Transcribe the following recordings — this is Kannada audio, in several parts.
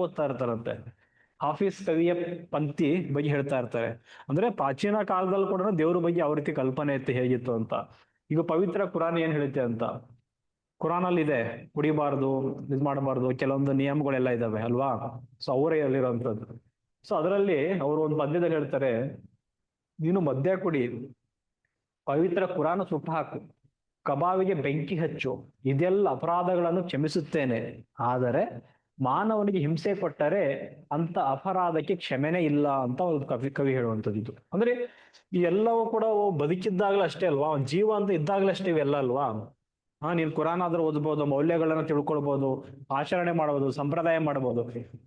ಓದ್ತಾ ಇರ್ತಾರಂತೆ. ಹಾಫೀಸ್ ಕವಿಯ ಪಂಕ್ತಿ ಬಗ್ಗೆ ಹೇಳ್ತಾ ಇರ್ತಾರೆ. ಅಂದ್ರೆ ಪ್ರಾಚೀನ ಕಾಲದಲ್ಲಿ ಕೂಡ ದೇವ್ರ ಬಗ್ಗೆ ಯಾವ ರೀತಿ ಕಲ್ಪನೆ ಇತ್ತು, ಹೇಗಿತ್ತು ಅಂತ. ಈಗ ಪವಿತ್ರ ಕುರಾನ್ ಏನ್ ಹೇಳುತ್ತೆ ಅಂತ. ಕುರಾನ್ ಅಲ್ಲಿ ಇದೆ, ಕುಡಿಬಾರ್ದು, ಇದ್ ಮಾಡಬಾರ್ದು, ಕೆಲವೊಂದು ನಿಯಮಗಳೆಲ್ಲ ಇದಾವೆ ಅಲ್ವಾ. ಸೊ ಅವರೇ ಅಲ್ಲಿರುವಂತದ್ದು. ಸೊ ಅದರಲ್ಲಿ ಅವರು ಒಂದು ಪದ್ಯದಲ್ಲಿ ಹೇಳ್ತಾರೆ, ನೀನು ಮದ್ಯ ಕುಡಿ, ಪವಿತ್ರ ಕುರಾನ್ ಸುಟ್ಟು ಹಾಕು, ಕಬಾವಿಗೆ ಬೆಂಕಿ ಹಚ್ಚು, ಇದೆಲ್ಲ ಅಪರಾಧಗಳನ್ನು ಕ್ಷಮಿಸುತ್ತೇನೆ. ಆದರೆ ಮಾನವನಿಗೆ ಹಿಂಸೆ ಕೊಟ್ಟರೆ ಅಂತ ಅಪರಾಧಕ್ಕೆ ಕ್ಷಮೆನೇ ಇಲ್ಲ ಅಂತ ಒಂದು ಕವಿ ಹೇಳುವಂಥದ್ದು. ಇದು ಅಂದ್ರೆ ಈ ಎಲ್ಲವೂ ಕೂಡ ಬದುಕಿದ್ದಾಗಲೇ ಅಷ್ಟೇ ಅಲ್ವಾ, ಅವ್ನ್ ಜೀವ ಅಂತ ಇದ್ದಾಗಲೇ ಅಷ್ಟೇ ಇವೆಲ್ಲ ಅಲ್ವಾ. ನೀನ್ ಕುರಾನ್ ಆದ್ರೂ ಓದ್ಬೋದು, ಮೌಲ್ಯಗಳನ್ನ ತಿಳ್ಕೊಳ್ಬಹುದು, ಆಚರಣೆ ಮಾಡಬಹುದು, ಸಂಪ್ರದಾಯ ಮಾಡಬಹುದು,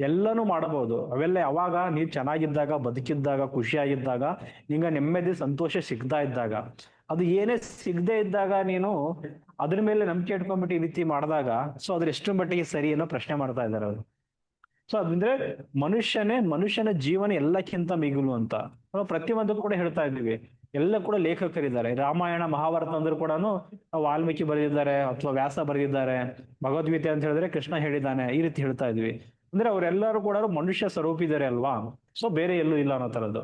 ಎಲ್ಲನೂ ಮಾಡಬಹುದು. ಅವೆಲ್ಲ ಯಾವಾಗ ನೀವ್ ಚೆನ್ನಾಗಿದ್ದಾಗ, ಬದುಕಿದ್ದಾಗ, ಖುಷಿಯಾಗಿದ್ದಾಗ, ನಿಂಗ ನೆಮ್ಮದಿ ಸಂತೋಷ ಸಿಗ್ತಾ ಇದ್ದಾಗ. ಅದು ಏನೇ ಸಿಗದೆ ಇದ್ದಾಗ ನೀನು ಅದ್ರ ಮೇಲೆ ನಂಬಿಕೆ ಇಟ್ಕೊಂಡ್ಬಿಟ್ಟು ಈ ರೀತಿ ಮಾಡಿದಾಗ, ಸೊ ಅದ್ರ ಎಷ್ಟು ಮಟ್ಟಿಗೆ ಸರಿ ಅನ್ನೋ ಪ್ರಶ್ನೆ ಮಾಡ್ತಾ ಇದ್ದಾರೆ ಅವರು. ಸೊ ಅದಂದ್ರೆ ಮನುಷ್ಯನ ಜೀವನ ಎಲ್ಲಕ್ಕಿಂತ ಮಿಗಿಲು ಅಂತ ನಾವು ಪ್ರತಿಯೊಂದಕ್ಕೂ ಕೂಡ ಹೇಳ್ತಾ ಇದ್ದೀವಿ. ಎಲ್ಲ ಕೂಡ ಲೇಖಕರಿದ್ದಾರೆ. ರಾಮಾಯಣ ಮಹಾಭಾರತ ಅಂದ್ರೂ ಕೂಡ ವಾಲ್ಮೀಕಿ ಬರೆದಿದ್ದಾರೆ, ಅಥವಾ ವ್ಯಾಸ ಬರೆದಿದ್ದಾರೆ. ಭಗವದ್ಗೀತೆ ಅಂತ ಹೇಳಿದ್ರೆ ಕೃಷ್ಣ ಹೇಳಿದ್ದಾನೆ, ಈ ರೀತಿ ಹೇಳ್ತಾ ಇದ್ವಿ. ಅಂದ್ರೆ ಅವರೆಲ್ಲರೂ ಕೂಡ ಮನುಷ್ಯ ಸ್ವರೂಪಿದ್ದಾರೆ ಅಲ್ವಾ. ಸೊ ಬೇರೆ ಎಲ್ಲೂ ಇಲ್ಲ ಅನ್ನೋ ತರದ್ದು.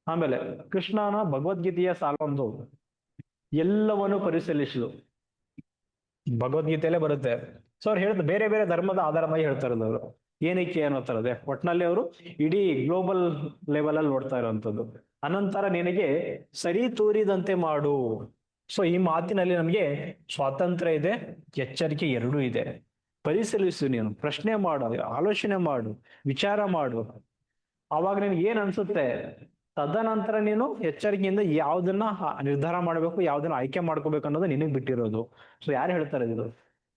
ಆಮೇಲೆ ಕೃಷ್ಣನ ಭಗವದ್ಗೀತೆಯ ಸಾಲೊಂದು, ಎಲ್ಲವನ್ನು ಪರಿಶೀಲಿಸಲು ಭಗವದ್ಗೀತೆಯಲ್ಲೇ ಬರುತ್ತೆ. ಸೊ ಅವ್ರು ಹೇಳ್ತಾರೆ, ಬೇರೆ ಬೇರೆ ಧರ್ಮದ ಆಧಾರ ಮೇಲೆ ಹೇಳ್ತಾ ಇರೋದು ಅವರು. ಏನಕ್ಕೆ ಅನ್ನೋ ತರದೆ ಒಟ್ನಲ್ಲಿ ಅವರು ಇಡೀ ಗ್ಲೋಬಲ್ ಲೆವೆಲ್ ಅಲ್ಲಿ ನೋಡ್ತಾ ಇರುವಂತದ್ದು. ಅನಂತರ ನಿನಗೆ ಸರಿ ತೋರಿದಂತೆ ಮಾಡು. ಸೊ ಈ ಮಾತಿನಲ್ಲಿ ನಮ್ಗೆ ಸ್ವಾತಂತ್ರ್ಯ ಇದೆ, ಎಚ್ಚರಿಕೆ ಎರಡೂ ಇದೆ. ಪರಿಶೀಲಿಸು, ನೀನು ಪ್ರಶ್ನೆ ಮಾಡು, ಆಲೋಚನೆ ಮಾಡು, ವಿಚಾರ ಮಾಡು. ಅವಾಗ ನಿನ್ಗೆ ಏನ್ ಅನ್ಸುತ್ತೆ, ತದನಂತರ ನೀನು ಎಚ್ಚರಿಕೆಯಿಂದ ಯಾವ್ದನ್ನ ನಿರ್ಧಾರ ಮಾಡ್ಬೇಕು, ಯಾವ್ದನ್ನ ಆಯ್ಕೆ ಮಾಡ್ಕೋಬೇಕು ಅನ್ನೋದು ನಿನಗ್ ಬಿಟ್ಟಿರೋದು. ಸೊ ಯಾರು ಹೇಳ್ತಾರೆ ಇದು?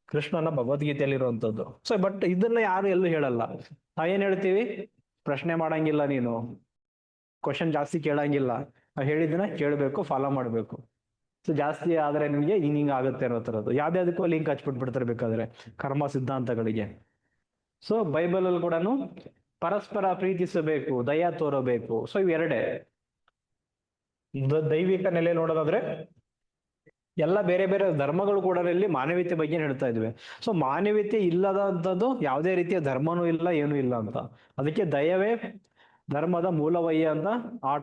ಕೃಷ್ಣನ ಭಗವದ್ಗೀತೆಯಲ್ಲಿ ಇರುವಂತದ್ದು. ಸೊ ಬಟ್ ಇದನ್ನ ಯಾರು ಎಲ್ಲೂ ಹೇಳಲ್ಲ. ನಾವೇನ್ ಹೇಳ್ತೀವಿ, ಪ್ರಶ್ನೆ ಮಾಡಂಗಿಲ್ಲ, ನೀನು ಕ್ವಶನ್ ಜಾಸ್ತಿ ಕೇಳಂಗಿಲ್ಲ, ನಾವು ಹೇಳಿದ್ದನ್ನ ಕೇಳಬೇಕು, ಫಾಲೋ ಮಾಡ್ಬೇಕು. ಸೊ ಜಾಸ್ತಿ ಆದ್ರೆ ನಿಮ್ಗೆ ಹಿಂಗ್ ಆಗುತ್ತೆ ಅನ್ನೋ ತರದ್ದು. ಯಾವ್ದಾದಕ್ಕೂ ಲಿಂಕ್ ಹಚ್ಬಿಟ್ಬಿಡ್ತಾರೆ ಬೇಕಾದ್ರೆ ಕರ್ಮ ಸಿದ್ಧಾಂತಗಳಿಗೆ. ಸೊ ಬೈಬಲ್ ಅಲ್ಲಿ ಕೂಡ ಪರಸ್ಪರ ಪ್ರೀತಿಸಬೇಕು, ದಯಾ ತೋರಬೇಕು. ಸೊ ಇವೆರಡೇ. ದೈವಿಕ ನೆಲೆ ನೋಡೋದಾದ್ರೆ ಎಲ್ಲ ಬೇರೆ ಬೇರೆ ಧರ್ಮಗಳು ಕೂಡ ಇಲ್ಲಿ ಮಾನವೀಯತೆ ಬಗ್ಗೆ ಹೇಳ್ತಾ ಇದ್ವಿ. ಸೊ ಮಾನವೀಯತೆ ಇಲ್ಲದಂಥದ್ದು ಯಾವುದೇ ರೀತಿಯ ಧರ್ಮನೂ ಇಲ್ಲ, ಏನೂ ಇಲ್ಲ ಅಂತ. ಅದಕ್ಕೆ ದಯವೇ ಧರ್ಮದ ಮೂಲವಯ್ಯ ಅಂತ ಆ